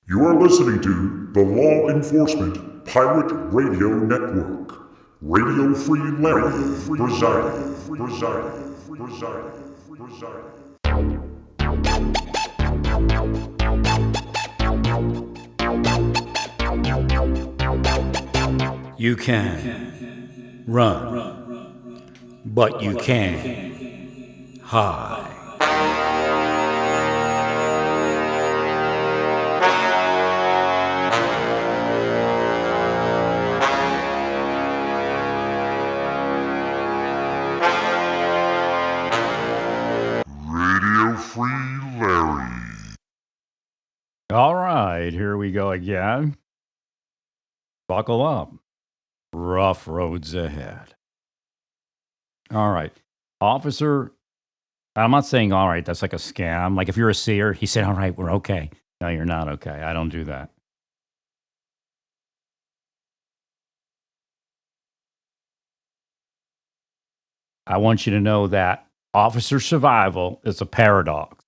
You are listening to the Law Enforcement Pirate Radio Network. Radio Free Larry presiding. You can run, but you can't hide. Radio Free Larry. All right, here we go again. Buckle up. Rough roads ahead. All right. Officer, I'm not saying all right, that's like a scam. Like if you're a seer, he said, all right, we're okay. No, you're not okay. I don't do that. I want you to know that officer survival is a paradox.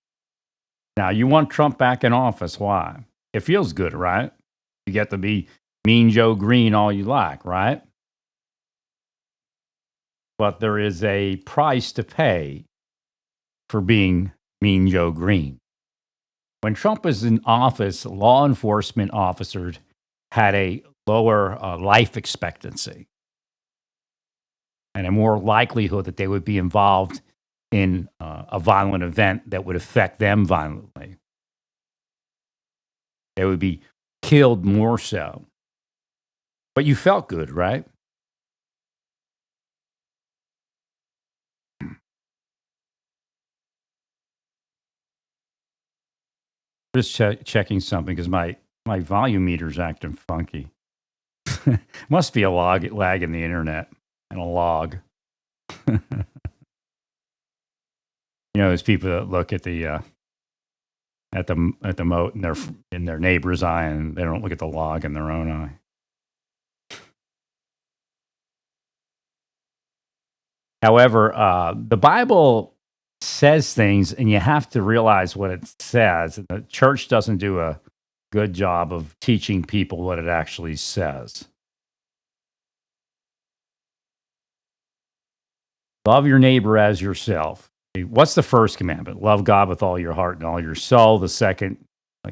Now, you want Trump back in office. Why? It feels good, right? You get to be Mean Joe Green all you like, right? But there is a price to pay for being Mean Joe Green. When Trump was in office, law enforcement officers had a lower life expectancy and a more likelihood that they would be involved in a violent event that would affect them violently. They would be killed more so. But you felt good, right? Just checking something because my volume meter's acting funky. Must be a lag in the internet and a log. You know, there's people that look at the moat in their neighbor's eye, and they don't look at the log in their own eye. However, the Bible says things, and you have to realize what it says. The church doesn't do a good job of teaching people what it actually says. Love your neighbor as yourself. What's the first commandment? Love God with all your heart and all your soul. The second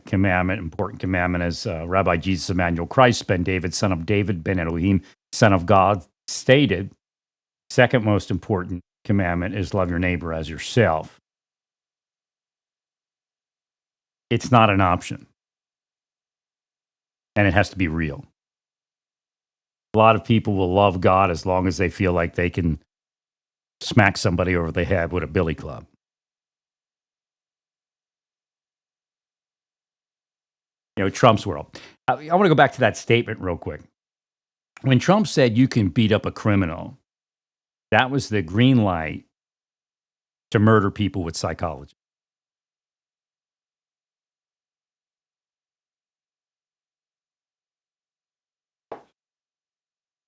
commandment, important commandment, is Rabbi Jesus Emmanuel Christ, Ben David, son of David, Ben Elohim, son of God, stated. Second most important commandment is love your neighbor as yourself. It's not an option. And it has to be real. A lot of people will love God as long as they feel like they can smack somebody over the head with a billy club. You know, Trump's world. I want to go back to that statement real quick. When Trump said you can beat up a criminal, that was the green light to murder people with psychology.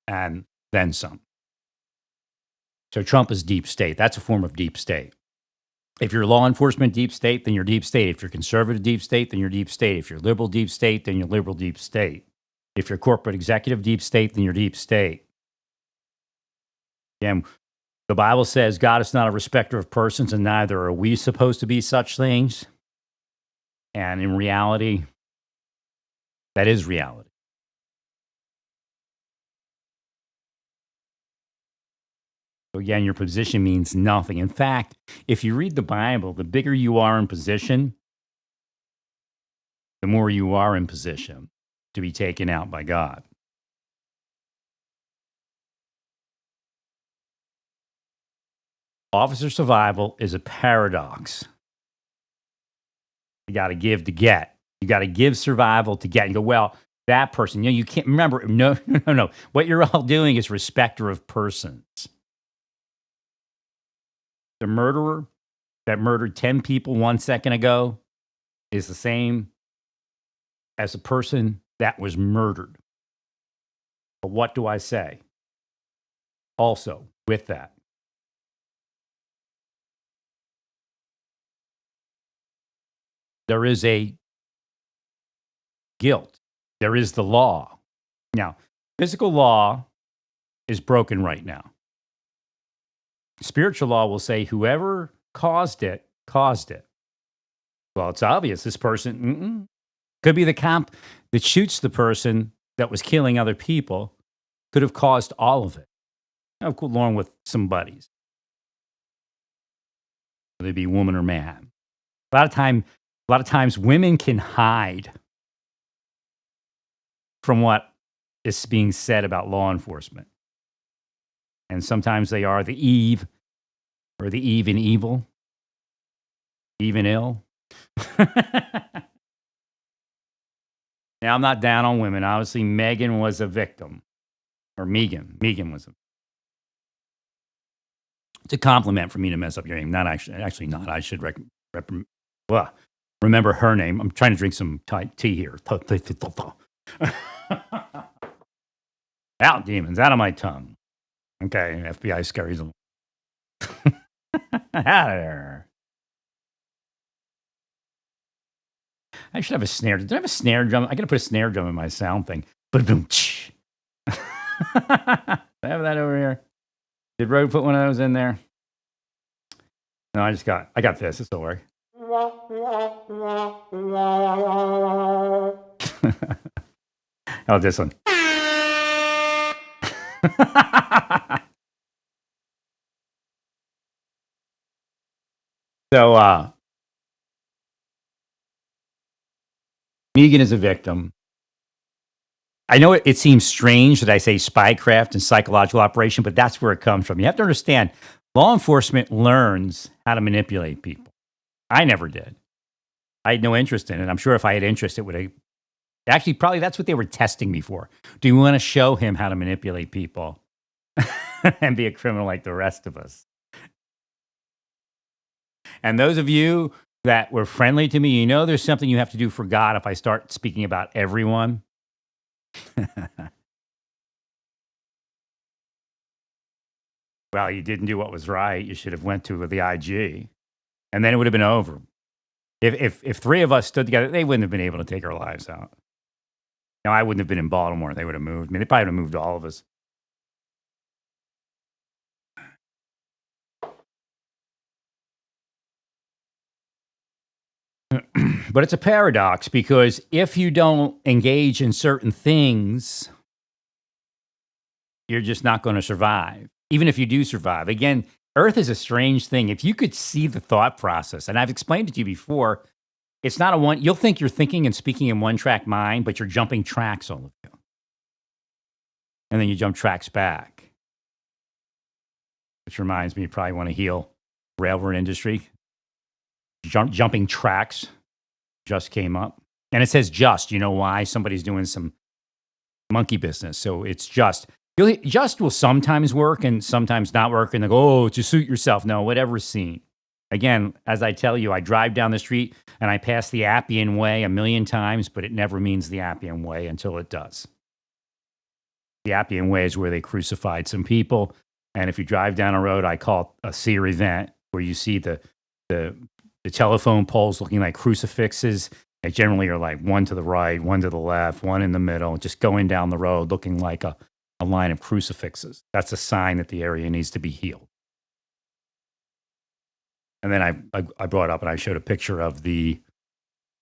And then some. So Trump is deep state. That's a form of deep state. If you're law enforcement deep state, then you're deep state. If you're conservative deep state, then you're deep state. If you're liberal deep state, then you're liberal deep state. If you're corporate executive deep state, then you're deep state. Again, the Bible says God is not a respecter of persons, and neither are we supposed to be such things. And in reality, that is reality. So again, your position means nothing. In fact, if you read the Bible, the bigger you are in position, the more you are in position to be taken out by God. Officer survival is a paradox. You got to give to get. You got to give survival to get. You go, well, that person, you can't remember. No, no. What you're all doing is respecter of persons. The murderer that murdered 10 people 1 second ago is the same as the person that was murdered. But what do I say? Also, with that, there is a guilt. There is the law. Now, physical law is broken right now. Spiritual law will say whoever caused it, caused it. Well, it's obvious this person could be the cop that shoots the person that was killing other people, could have caused all of it, along with some buddies. Whether it be woman or man. A lot of times women can hide from what is being said about law enforcement. And sometimes they are the Eve, or the Eve in evil, even ill. Now, I'm not down on women. Obviously, Megan was a victim. Or Megan. Megan was a. It's a compliment for me to mess up your name. Not actually not. I should remember her name. I'm trying to drink some tea here. Out, demons, out of my tongue. Okay, FBI scurries them. Out of there. I should have a snare. Did I have a snare drum? I got to put a snare drum in my sound thing. But boom. I have that over here. Did Road put one of those in there? No, I got this. It's all right. Oh, this one. So, Megan is a victim. I know it seems strange that I say spycraft and psychological operation, but that's where it comes from. You have to understand, law enforcement learns how to manipulate people. I never did. I had no interest in it. I'm sure if I had interest, it would have. Actually, probably that's what they were testing me for. Do you want to show him how to manipulate people and be a criminal like the rest of us? And those of you that were friendly to me, you know there's something you have to do for God if I start speaking about everyone. Well, you didn't do what was right. You should have went to the IG, and then it would have been over. If three of us stood together, they wouldn't have been able to take our lives out. Now, I wouldn't have been in Baltimore. They would have moved. I mean, they probably would have moved all of us. But it's a paradox because if you don't engage in certain things, you're just not going to survive. Even if you do survive. Again, Earth is a strange thing. If you could see the thought process, and I've explained it to you before, it's not a one, you'll think you're thinking and speaking in one track mind, but you're jumping tracks all of you. And then you jump tracks back. Which reminds me, you probably want to heal railroad industry. Jumping tracks just came up. And it says just, you know why? Somebody's doing some monkey business. So it's just. Just will sometimes work and sometimes not work. And they go, oh, to suit yourself. No, whatever's seen. Again, as I tell you, I drive down the street and I pass the Appian Way 1,000,000 times, but it never means the Appian Way until it does. The Appian Way is where they crucified some people. And if you drive down a road, I call it a seer event, where you see the telephone poles looking like crucifixes. They generally are like one to the right, one to the left, one in the middle, just going down the road looking like a line of crucifixes. That's a sign that the area needs to be healed. And then I brought up and I showed a picture of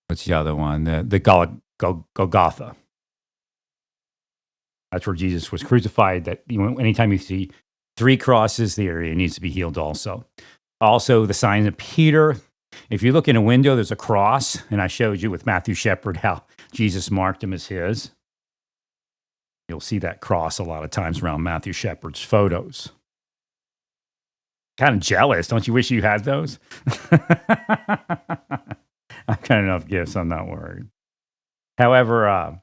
what's the other one? The Golgotha. That's where Jesus was crucified. That anytime you see 3 crosses, the area needs to be healed also. Also, the sign of Peter. If you look in a window, there's a cross. And I showed you with Matthew Shepard how Jesus marked him as his. You'll see that cross a lot of times around Matthew Shepard's photos. Kind of jealous. Don't you wish you had those? I've got enough gifts. I'm not worried. However,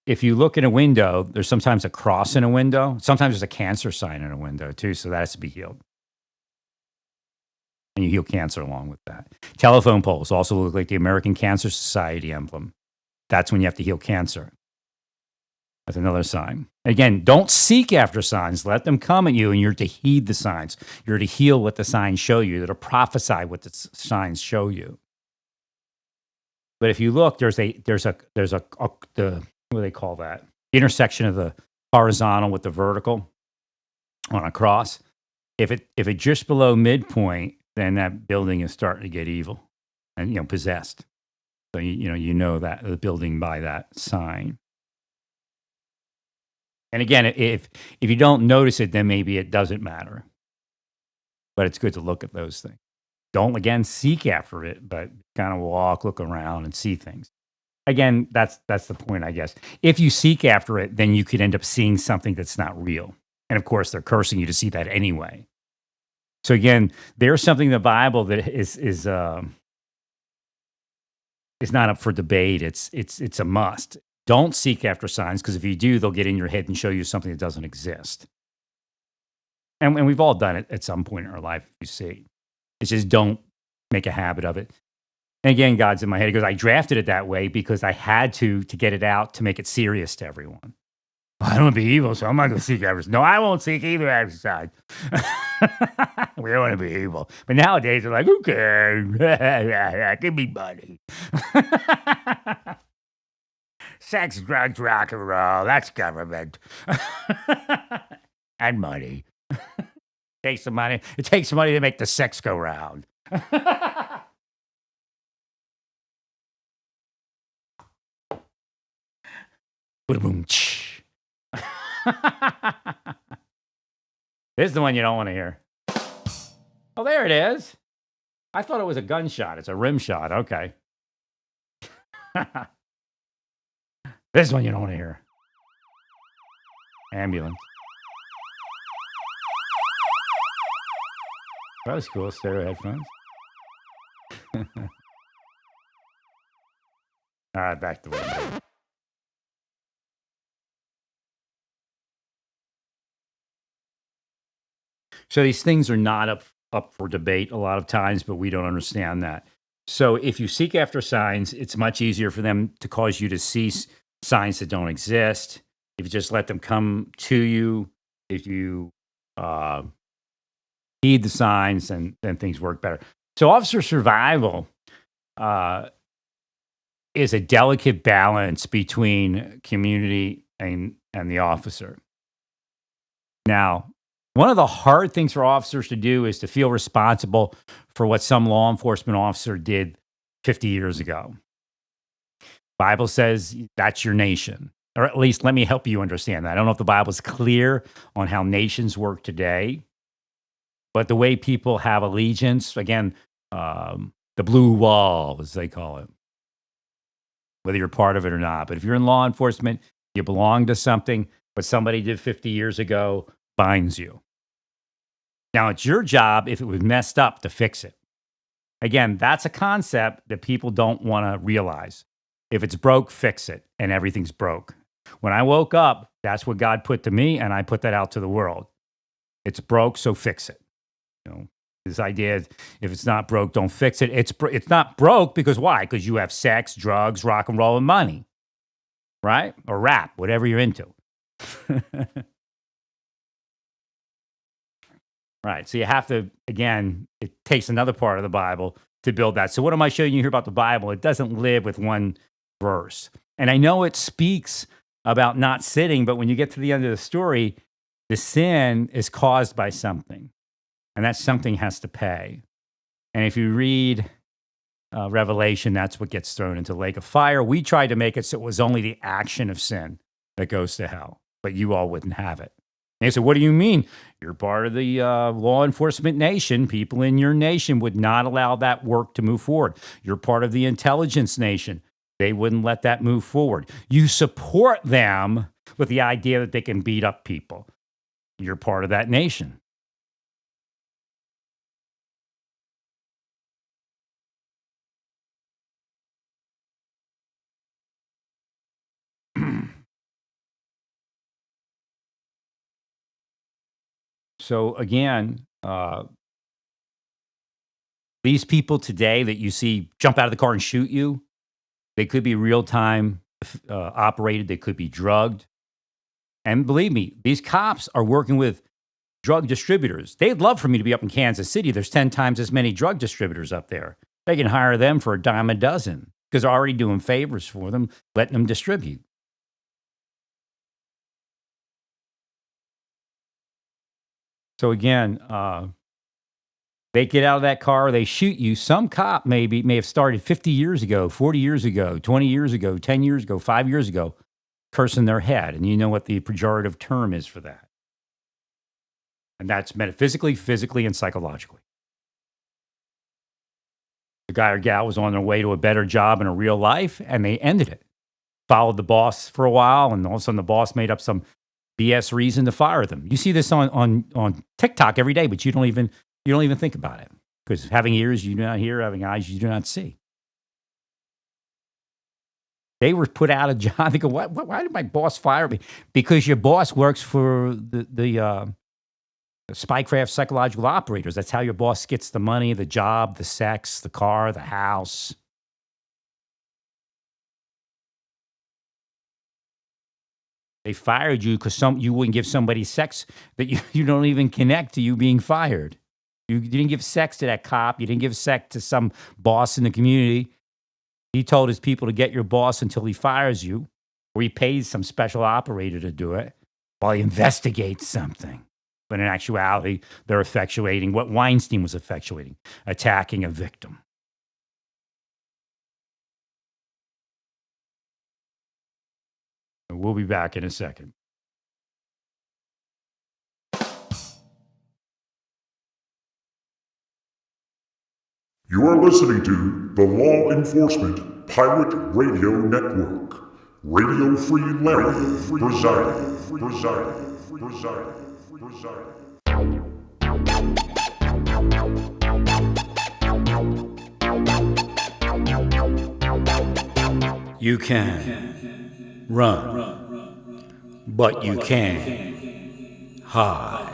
if you look in a window, there's sometimes a cross in a window. Sometimes there's a cancer sign in a window too, so that has to be healed. And you heal cancer along with that. Telephone poles also look like the American Cancer Society emblem. That's when you have to heal cancer. That's another sign. Again, don't seek after signs. Let them come at you, and you're to heed the signs. You're to heal what the signs show you. You're to prophesy what the signs show you. But if you look, the what do they call that? Intersection of the horizontal with the vertical on a cross. If it just below midpoint, then that building is starting to get evil and possessed. So you know that the building by that sign. And again, if you don't notice it, then maybe it doesn't matter. But it's good to look at those things. Don't again seek after it, but kind of walk, look around, and see things. Again, that's the point, I guess. If you seek after it, then you could end up seeing something that's not real. And of course, they're cursing you to see that anyway. So again, there's something in the Bible that is not up for debate. It's a must. Don't seek after signs, because if you do, they'll get in your head and show you something that doesn't exist. And we've all done it at some point in our life, you see. It's just don't make a habit of it. And again, God's in my head. He goes, I drafted it that way because I had to get it out to make it serious to everyone. I don't want to be evil, so I'm not going to seek after. No, I won't seek either after signs. We don't want to be evil. But nowadays, they're like, who cares? Give me money. Sex, drugs, rock and roll. That's government. And money. Takes some money. It takes some money to make the sex go round. Boom. This is the one you don't want to hear. Oh, there it is. I thought it was a gunshot. It's a rim shot. Okay. This is one you don't want to hear. Ambulance. That was cool. Stereo headphones. All right, back to what. So these things are not up for debate a lot of times, but we don't understand that. So if you seek after signs, it's much easier for them to cause you to see signs that don't exist. If you just let them come to you, if you heed the signs, then things work better. So officer survival is a delicate balance between community and the officer. Now, one of the hard things for officers to do is to feel responsible for what some law enforcement officer did 50 years ago. Bible says that's your nation, or at least let me help you understand that. I don't know if the Bible's clear on how nations work today, but the way people have allegiance, again, the blue wall, as they call it, whether you're part of it or not. But if you're in law enforcement, you belong to something, but somebody did 50 years ago binds you. Now, it's your job, if it was messed up, to fix it. Again, that's a concept that people don't want to realize. If it's broke, fix it, and everything's broke. When I woke up, that's what God put to me, and I put that out to the world. It's broke, so fix it. This idea is, if it's not broke, don't fix it. It's not broke because why? Because you have sex, drugs, rock and roll, and money, right? Or rap, whatever you're into. Right. So you have to, again, it takes another part of the Bible to build that. So what am I showing you here about the Bible? It doesn't live with one verse. And I know it speaks about not sinning, but when you get to the end of the story, the sin is caused by something. And that something has to pay. And if you read Revelation, that's what gets thrown into the lake of fire. We tried to make it so it was only the action of sin that goes to hell, but you all wouldn't have it. And they said, what do you mean? You're part of the law enforcement nation. People in your nation would not allow that work to move forward. You're part of the intelligence nation. They wouldn't let that move forward. You support them with the idea that they can beat up people. You're part of that nation. So again, these people today that you see jump out of the car and shoot you, they could be real-time operated. They could be drugged. And believe me, these cops are working with drug distributors. They'd love for me to be up in Kansas City. There's 10 times as many drug distributors up there. They can hire them for a dime a dozen. because they're already doing favors for them, letting them distribute. So again, they get out of that car, they shoot you. Some cop may have started 50 years ago, 40 years ago, 20 years ago, 10 years ago, 5 years ago, cursing their head. And you know what the pejorative term is for that. And that's metaphysically, physically, and psychologically. The guy or gal was on their way to a better job in a real life, and they ended it. Followed the boss for a while, and all of a sudden the boss made up some BS reason to fire them. You see this on TikTok every day, but you don't even think about it, because having ears you do not hear, having eyes you do not see. They were put out of job. They go, why did my boss fire me? Because your boss works for the Spycraft psychological operators. That's how your boss gets the money, the job, the sex, the car, the house. They fired you because you wouldn't give somebody sex that you don't even connect to you being fired. You didn't give sex to that cop. You didn't give sex to some boss in the community. He told his people to get your boss until he fires you, or he pays some special operator to do it while he investigates something. But in actuality, they're effectuating what Weinstein was effectuating, attacking a victim. We'll be back in a second. You are listening to the Law Enforcement Pirate Radio Network. Radio Free Larry presiding. You can run, but you can't hide.